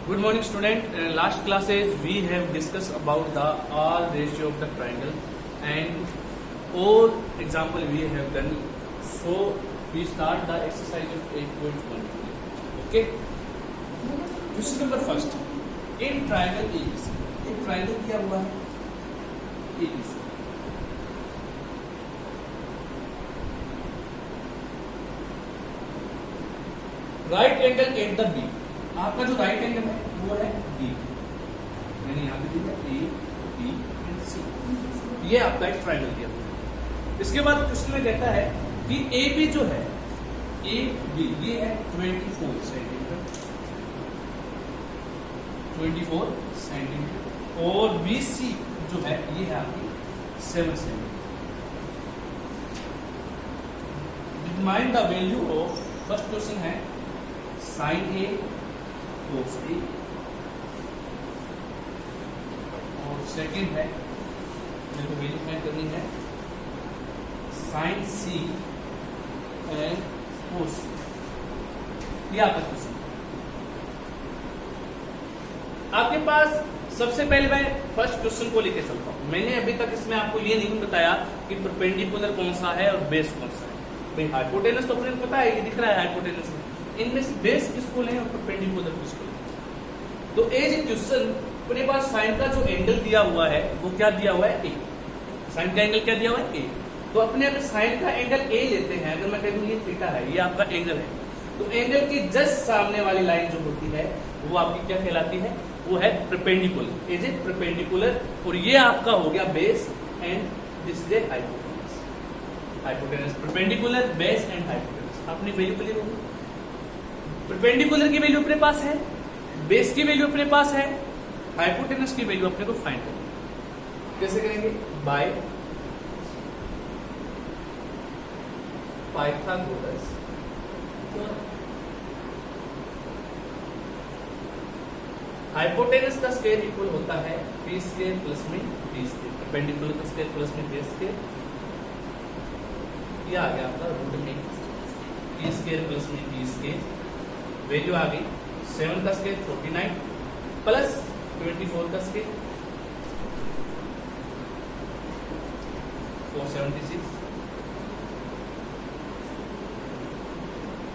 Good morning, student. Last classes we have discussed about the R ratio of the triangle and all example we have done. So we start the exercise of 8.1. Okay. Question number first. In triangle ABC, एक triangle क्या हुआ है? ABC. Right angle at the B. आपका जो right angle है वो है B, मैंने यहाँ पे दिया ए बी एंड सी, ये आपका एक ट्रायंगल दिया। इसके बाद क्वेश्चन में कहता है कि ए बी जो है ए बी ये है 24 सेंटीमीटर, 24 सेंटीमीटर और बी सी जो है ये है आपकी 7 centimetre. Determine the value of, first question है साइन ए cos A और सेकंड है मेरे को वैल्यू फाइंड करनी है sin C and cos C। ये आपका क्वेश्चन। आपके पास सबसे पहले मैं फर्स्ट क्वेश्चन को लेकर चलता हूं। मैंने अभी तक इसमें आपको ये नहीं बताया कि परपेंडिकुलर कौन सा है और बेस कौन सा है। भाई हाइपोटेनस तो अपने को पता है, ये दिख रहा है हाइपोटेनस में, इनमें से बेस किसको लें और परपेंडिकुलर किसको लें। तो एज ए क्वेश्चन अपने पास साइन का जो एंगल दिया हुआ है वो क्या दिया हुआ है, ए। साइन का एंगल क्या दिया हुआ है, ए। तो अपने अगर साइन का एंगल ए लेते हैं, अगर मैं कह दूं ये थीटा है, ये आपका एंगल है, तो एंगल की जस्ट सामने वाली लाइन जो होती है वो आपकी क्या कहलाती है, वो है परपेंडिकुलर, एज ए परपेंडिकुलर। और ये आपका हो गया base and this is a hypotenuse. Hypotenuse perpendicular, base and hypotenuse. आपने वैल्यू क्लियर होगी। परपेंडिकुलर की वैल्यू अपने पास है, बेस की वैल्यू अपने पास है, हाइपोटेनस की वैल्यू अपने को फाइंड करनी है। कैसे करेंगे, बाय पाइथागोरस। हाइपोटेनस का स्क्वायर इक्वल होता है बी स्क्वायर प्लस में बी स्क्वायर, परपेंडिकुलर का स्क्वायर प्लस में बी स्क्वायर, ये आ गया आपका रूट में बी स्क्वायर प्लस में बी स्क्वायर। वैल्यू आ गई 7 का स्क्वायर 49 प्लस 24 का स्क्वायर 476,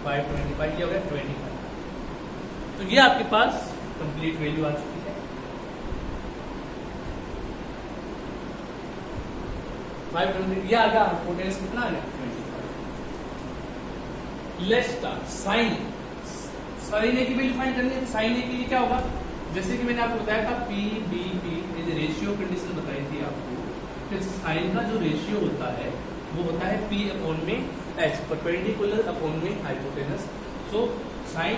525, ये हो गया 25। तो ये आपके पास कंप्लीट वैल्यू आ चुकी है। 520, ये आ गया हाइपोटेनस कितना आ गया 25। Let's start sine. Sine A की वैल्यू फाइंड करनी है। साइन ए के लिए क्या होगा, जैसे कि मैंने आपको बताया था पी बी पी, ये रेशियो कंडीशन बताई थी आपको। फिर साइन का जो रेशियो होता है वो होता है पी अपॉन में एच, परपेंडिकुलर अपॉन में hypotenuse. So sine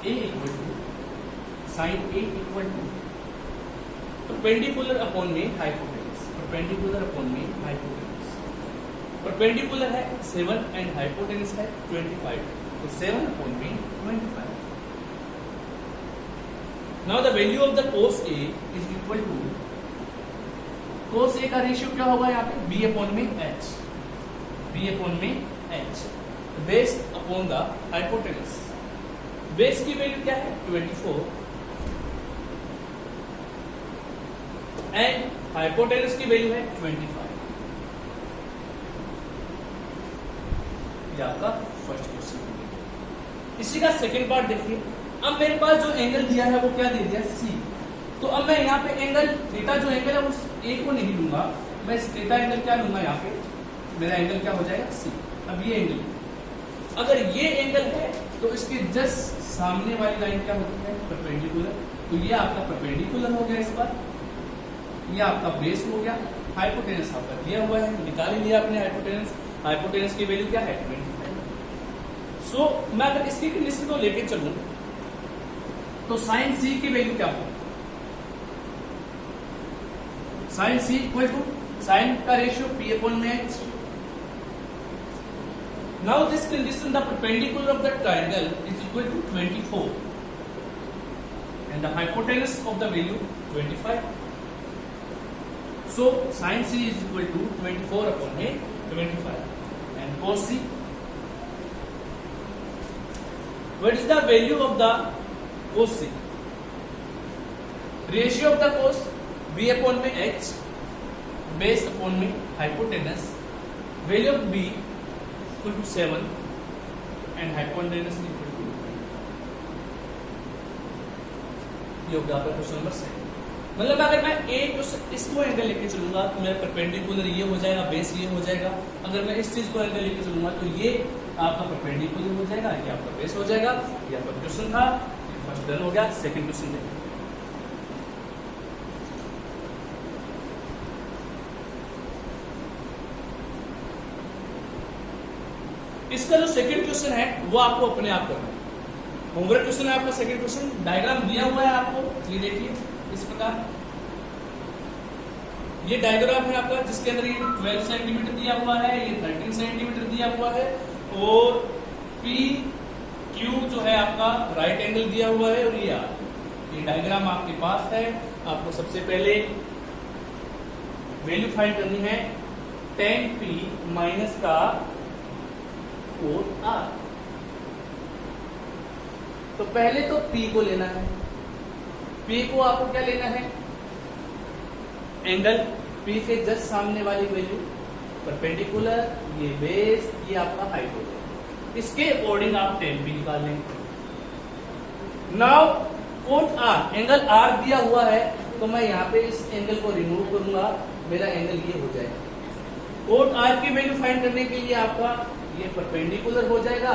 A equal to perpendicular upon में हाइपोटेनस, परपेंडिकुलर अपॉन में हाइपोटेनस। परपेंडिकुलर है 7 एंड हाइपोटेनस है 25, तो 7 upon me 25. Now the value of the cos A is equal to, cos A का रेशियो क्या होगा यहाँ पे, b upon में h, b upon में h, based upon the hypotenuse। Base की वैल्यू क्या है 24 एंड हाइपोटेनस की वैल्यू है 25। ये आपका फर्स्ट क्वेश्चन। इसी का सेकंड पार्ट देखिए। अब मेरे पास जो एंगल दिया है वो क्या दे दिया, सी। तो अब मैं यहाँ पे एंगल थीटा जो एंगल है उस ए को नहीं लूंगा, मैं थीटा एंगल क्या लूंगा, यहाँ पे मेरा एंगल क्या हो जाएगा, सी। अब ये एंगल, अगर ये एंगल है तो इसके जस्ट सामने वाली लाइन क्या होती है, परपेंडिकुलर। तो ये आपका परपेंडिकुलर हो गया इस बार, ये आपका बेस हो गया। हाइपोटेनस आपका दिया हुआ है, निकाल लिया आपने हाइपोटेनस। हाइपोटेनस की वैल्यू क्या है 25। सो मैं अगर इसकी कंडीशन को लेके चलूं तो साइन सी की वैल्यू क्या होगी, sine C equal to sine का रेशियो पी अपॉन में H. Now this condition the perpendicular of the triangle is equal to 24 and the hypotenuse of the value 25। So sine C is equal to 24 upon में 25 and cos C, what is the value of the cos C? Ratio of the cos B upon में H base upon में hypotenuse, value of B equal to 7 and hypotenuse equal to, ये हो गया आपका question number 7। मतलब अगर मैं एक इसको एंगल लेके चलूंगा तो मेरा परपेंडिकुलर ये हो जाएगा, बेस ये हो जाएगा। अगर मैं इस चीज को एंगल लेके चलूंगा तो ये आपका परपेंडिकुलर हो जाएगा, ये आपका बेस हो जाएगा। ये आपका क्वेश्चन था, फर्स्ट डन हो गया। सेकंड क्वेश्चन देखिए, इसका जो सेकंड क्वेश्चन है वो आपको अपने आप करना है। होमवर्क क्वेश्चन है आपका सेकंड क्वेश्चन। डायग्राम दिया हुआ है आपको, ये देखिए इस प्रकार ये डायग्राम है आपका, जिसके अंदर ये 12 सेंटीमीटर दिया हुआ है, ये 13 सेंटीमीटर दिया हुआ है, और पी क्यू जो है आपका राइट एंगल दिया हुआ है, और ये डायग्राम आपके पास है। आपको सबसे पहले वैल्यू फाइंड करनी है tan p माइनस का 4r। तो पहले तो p को लेना है, p को आपको क्या लेना है, एंगल p के जस्ट सामने वाली वैल्यू, परपेंडिकुलर, ये बेस, ये आपका हाइट हो जाएगा। इसके अकॉर्डिंग आप tan p निकाल लेंगे। Now cot r, angle r दिया हुआ है तो मैं यहाँ पे इस एंगल को रिमूव करूंगा, मेरा एंगल ये हो जाएगा। कोट r की वैल्यू फाइंड करने के लिए आपका ये परपेंडिकुलर हो जाएगा,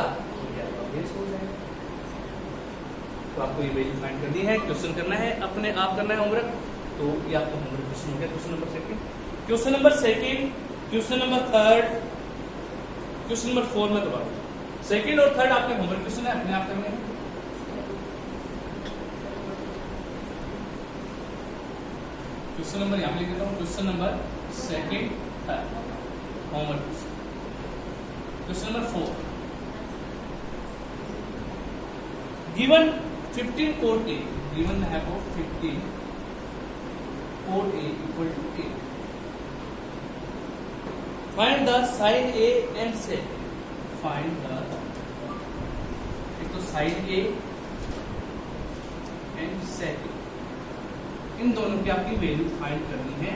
ये आपका बेस हो जाएगा। तो आपको ये वैल्यू फाइंड करनी है, क्वेश्चन करना है, अपने आप करना है होमवर्क। तो ये आपका होमवर्क क्वेश्चन हो गया, question number second. Question number second, question number third, question number 4 में दोबारा सेकंड और थर्ड आपके होमवर्क क्वेश्चन है, अपने आप करने हैं। क्वेश्चन नंबर यहाँ पे लिख देता हूँ, question number second third homework question. Question number 4, given 15 cot A, given है वो 15 cot A equal to 8, find the sine A and sec, find the, एक तो साइन A एंड सेक, इन दोनों की आपकी वैल्यू फाइंड करनी है।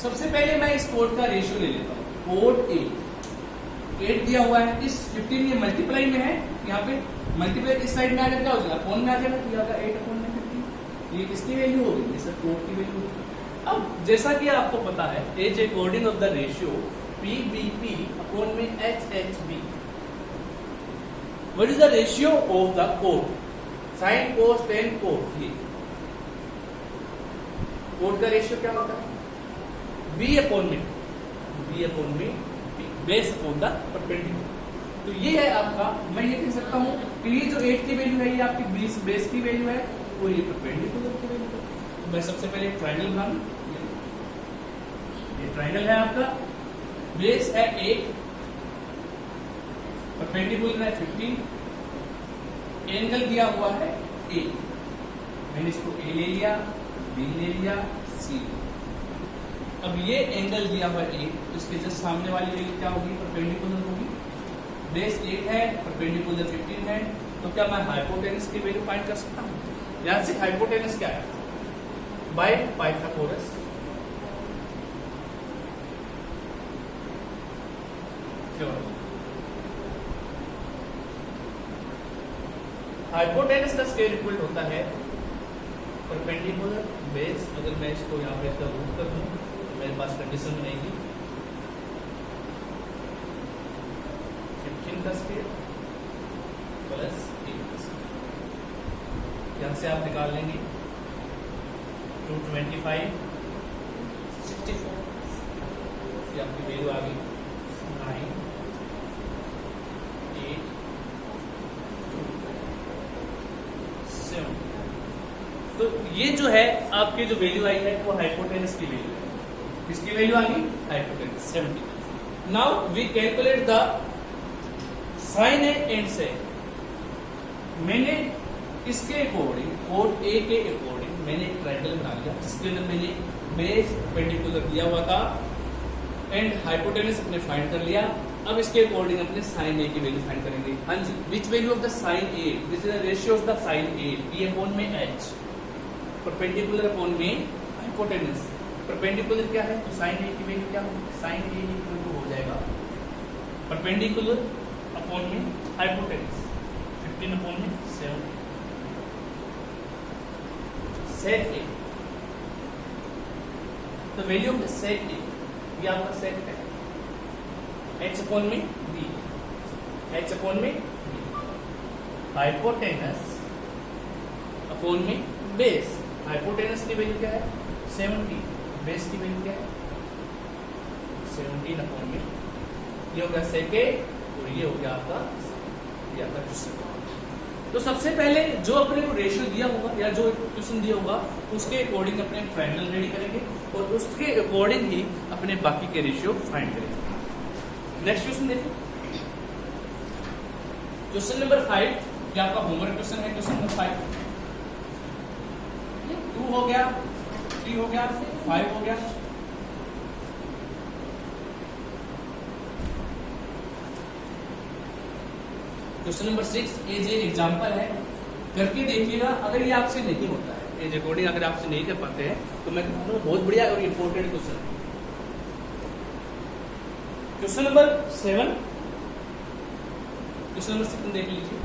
सबसे पहले मैं इस कोड का रेशियो ले लेता हूं। कोड A 8 दिया हुआ है, इस 15 ये मल्टीप्लाई में है, यहाँ पे मल्टीप्लाई इस साइड में आ जाएगा, क्या हो जाएगा, अपॉन में आ जाएगा, तो यहाँ 8 अपॉन में 15, ये किसकी वैल्यू होगी, ये सर कोड की वैल्यू होगी। अब जैसा कि आपको पता है, as according of the ratio PBP upon में HHB, what is the ratio of the cot, sine cos tan cot, ये कोड का रेशियो क्या होता है, B अपॉन में बेस अपॉन द परपेंडिकुलर। तो ये है आपका, मैं ये कह सकता हूं कि ये जो 8 की वैल्यू है ये आपकी बेस की वैल्यू है, और ये परपेंडिकुलर की वैल्यू है। तो मैं सबसे पहले एक ट्रायंगल बना लूं, ये ट्रायंगल है आपका, बेस है 8, परपेंडिकुलर है 15, एंगल दिया हुआ है A, मैंने इसको A ले लिया, B ले लिया, C। अब ये एंगल दिया हुआ है A, इसके जस्ट सामने वाली वैल्यू क्या होगी, परपेंडिकुलर होगी। बेस 8 है, परपेंडिकुलर 15 है, तो क्या मैं हाइपोटेनस की वैल्यू फाइंड कर सकता हूँ। यहां से हाइपोटेनस क्या है, बाय पाइथागोरस, हाइपोटेनस का स्क्वायर इक्वल होता है परपेंडिकुलर बेस। अगर मैं इसको यहाँ पे इसका रूट कर दूं तो मेरे पास कंडीशन बनेगी 15 का स्क्वायर प्लस 8 का स्क्वायर। यहाँ से आप निकाल लेंगे 225 64, ये आपकी वैल्यू आ गई 9 8 7। तो ये जो है आपकी जो वैल्यू आई है वो हाइपोटेनस की वैल्यू है। किसकी वैल्यू आ गई, hypotenuse 70। Now we calculate the sine A and sec. मैंने इसके अकॉर्डिंग कोड ए के अकॉर्डिंग मैंने एक ट्रायंगल बना लिया जिसके अंदर मैंने बेस परपेंडिकुलर दिया हुआ था एंड हाइपोटेनस अपने फाइंड कर लिया। अब इसके अकॉर्डिंग अपने साइन ए की वैल्यू फाइंड करेंगे। हाँ जी, which value of the sine A, this is the ratio of the sine A, B upon में एच, परपेंडिकुलर अपॉन में हाइपोटेनस। परपेंडिकुलर क्या है, तो साइन ए की वैल्यू क्या होगी, साइन ए इक्वल टू हो जाएगा परपेंडिकुलर अपॉन में हाइपोटेनस, 15 अपॉन में 7। सेक ए, तो वैल्यू ऑफ द सेक ए, ये आपका सेक है, एच अपॉन में बी, एच अपॉन में बी, हाइपोटेनस अपॉन में बेस। हाइपोटेनस की वैल्यू क्या है 70, बेस की वैल्यू क्या है 17 अपॉन में, ये हो गया सेकेंड और ये हो गया आपका क्वेश्चन। तो सबसे पहले जो अपने को रेशियो दिया होगा या जो क्वेश्चन दिया होगा उसके अकॉर्डिंग अपने ट्रायंगल रेडी करेंगे और उसके अकॉर्डिंग ही अपने बाकी के रेशियो फाइंड करेंगे। नेक्स्ट क्वेश्चन देखिए, क्वेश्चन नंबर 5, ये आपका होमवर्क क्वेश्चन है। क्वेश्चन नंबर 5, 2 हो गया, 3 हो गया, 5 हो गया। Question number 6 as a example है, करके देखिएगा। अगर ये आपसे नहीं होता है, एज अकॉर्डिंग अगर आपसे नहीं कर पाते हैं तो मैं कहता हूँ बहुत बढ़िया और इंपॉर्टेंट क्वेश्चन है। क्वेश्चन नंबर 7, क्वेश्चन नंबर 7 देख लीजिए।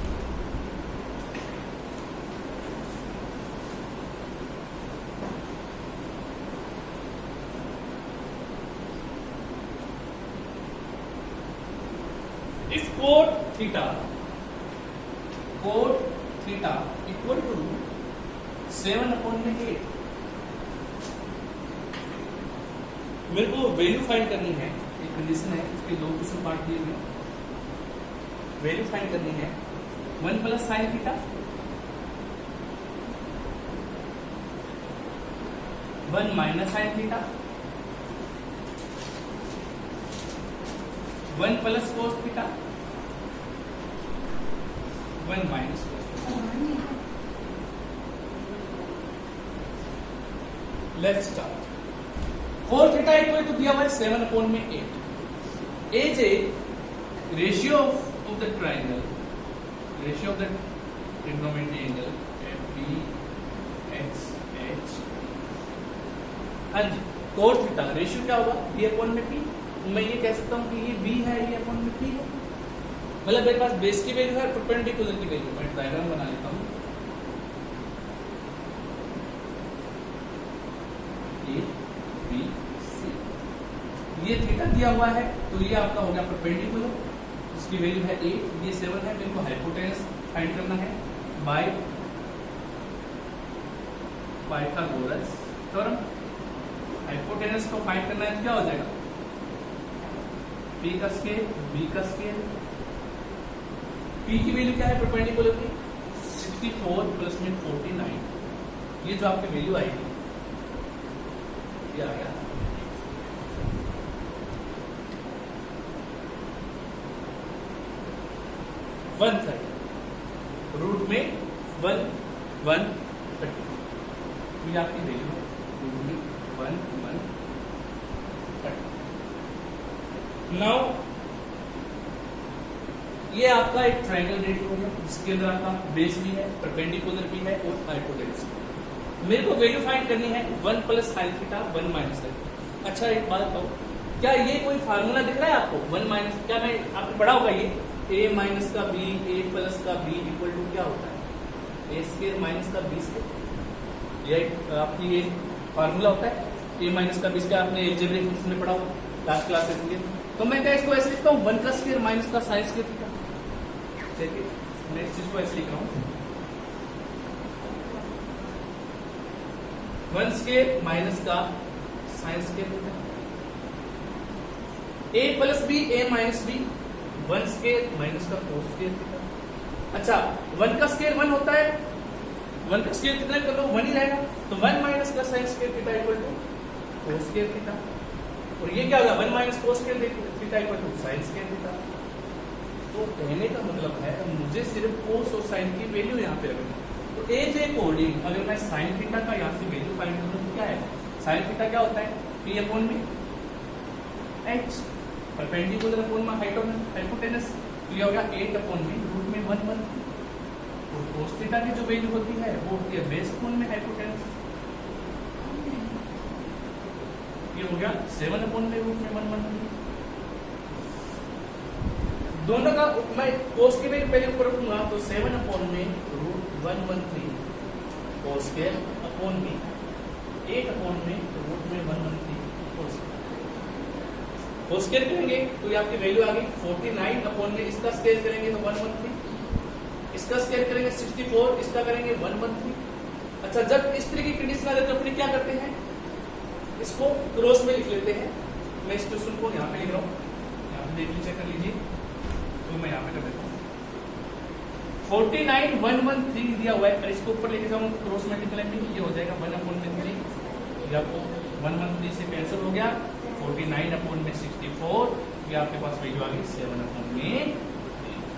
If cot theta equal to 7 upon में 8, मेरे को वैल्यू फाइंड करनी है, एक कंडीशन है, इसके 2 क्वेश्चन पार्ट दिए हुए। वैल्यू फाइंड करनी है 1 plus sine theta, 1 minus sine theta, 1 plus cos theta, 1 minus cos theta. Let's start. Cos theta equal to दिया हुआ है 7 अपॉन में 8। As a ratio of the triangle, ratio of the trigonometry angle FBXH। हाँ जी, cos theta ratio क्या होगा B upon में P। मैं ये कह सकता हूँ कि ये B है, ये अपॉन में P है। मतलब मेरे पास बेस की वैल्यू है, परपेंडिकुलर की वैल्यू। मैं डायग्राम बना लेता हूँ। A B C, ये थीटा दिया हुआ है तो ये आपका हो गया परपेंडिकुलर, इसकी वैल्यू है 8, ये 7 है। मेरे को हाइपोटेनस फाइंड करना है बाय पाइथागोरस थ्योरम। हाइपोटेनस को फाइंड करना है तो क्या हो जाएगा, P का स्केल B का स्केल। P की वैल्यू क्या है परपेंडिकुलर की 64 प्लस में 49, ये जो आपकी वैल्यू आएगी ये आ गया 130, रूट में 130, ये आपकी वैल्यू है, रूट में 130। नाउ ये आपका एक ट्रायंगल रेडी हो गया जिसके अंदर आपका बेस भी है, परपेंडिकुलर भी है और हाइपोटेनस भी। मेरे को वैल्यू फाइंड करनी है 1 plus sine theta 1 minus sine. अच्छा एक बात बताओ, क्या ये कोई फार्मूला दिख रहा है आपको 1 माइनस, क्या मैं आपने पढ़ा होगा ये a माइनस का b a प्लस का b इक्वल टू क्या होता है a स्क्वायर माइनस का b स्क्वायर। ये आपकी ये फार्मूला होता है a माइनस का b स्क्वायर, आपने अलजेब्रिक फंक्शन में पढ़ा होगा लास्ट क्लासेस में। तो मैं क्या इसको ऐसे लिखता हूँ 1 का स्क्वायर माइनस का साइन स्क्वायर थीटा। देखिए मैं इस चीज को ऐसे लिख रहा हूँ 1 स्क्वायर माइनस का sine square theta, a plus b a minus b 1 square minus का कोस स्क्वायर थीटा। अच्छा 1 का स्क्वायर 1 होता है, 1 का स्क्वायर कितना कर लो 1 ही रहेगा, तो 1 माइनस का sine square theta equal to cos square theta. और ये क्या होगा 1 minus cos square theta equal to sine square theta. तो कहने का मतलब है मुझे सिर्फ कोस और साइन की वैल्यू यहाँ पे रखनी है। तो एज ए अकॉर्डिंग अगर मैं साइन थीटा का यहाँ से वैल्यू फाइंड करूँ तो क्या है, साइन थीटा क्या होता है P अपॉन में H, परपेंडिकुलर अपॉन में हाइपोटेनस, तो ये हो गया 8 अपॉन में रूट में 1/3। और cos थीटा की जो वैल्यू होती है वो होती है बेस अपॉन में हाइपोटेनस, ये हो गया 7 अपॉन में रूट में 1/3। दोनों का मैं cos की वैल्यू पहले ऊपर रखूंगा, तो 7 अपॉन में रूट 1/3 cos स्क्वायर अपॉन में 8 अपॉन में रूट में 1/3 cos स्क्वायर करेंगे तो ये आपकी वैल्यू आ गई 49 अपॉन में इसका स्क्वायर करेंगे तो 1/3, इसका स्क्वायर करेंगे 64, इसका करेंगे 1/3। अच्छा, जब इस तरह की कंडीशन आ जाती है तो अपने क्या करते हैं, इसको क्रॉस में लिख लेते हैं। मैं इस क्वेश्चन को यहाँ पे लिख रहा हूँ, यहाँ पे देख लीजिए, कर लीजिए, तो मैं यहाँ पे कर देता हूँ 49 1/3 दिया हुआ है, और इसको ऊपर लेके जाऊँ क्रॉस मल्टीप्लाई में, ये हो जाएगा 1/3, ये आपको 1/3 से कैंसिल हो गया, 49 अपॉन में 64, ये आपके पास वैल्यू आ गई 7 अपॉन में।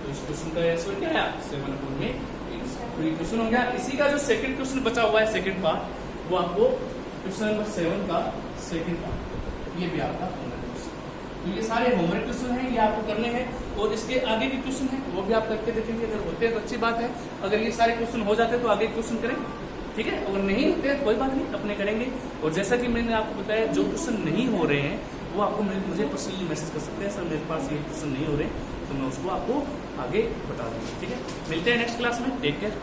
तो इस क्वेश्चन का आंसर क्या आया 7 अपॉन में। तो ये क्वेश्चन हो गया। इसी का जो सेकंड क्वेश्चन बचा हुआ है, सेकंड पार्ट, वो आपको क्वेश्चन नंबर 7 का सेकंड पार्ट, ये भी आपका होमवर्क क्वेश्चन। तो ये सारे होमवर्क क्वेश्चन हैं, ये आपको करने हैं, और इसके आगे के क्वेश्चन हैं वो भी आप करके देखेंगे। अगर होते हैं तो अच्छी बात है, अगर ये सारे क्वेश्चन हो जाते हैं तो आगे क्वेश्चन करेंगे, ठीक है। अगर नहीं होते हैं कोई बात नहीं, अपने करेंगे। और जैसा कि मैंने आपको बताया, जो क्वेश्चन नहीं हो रहे हैं वो आपको मुझे पर्सनली मैसेज कर सकते हैं, सर मेरे पास ये क्वेश्चन नहीं हो रहे, तो मैं उसको आपको आगे बता दूंगा, ठीक है। मिलते हैं नेक्स्ट क्लास में, टेक केयर।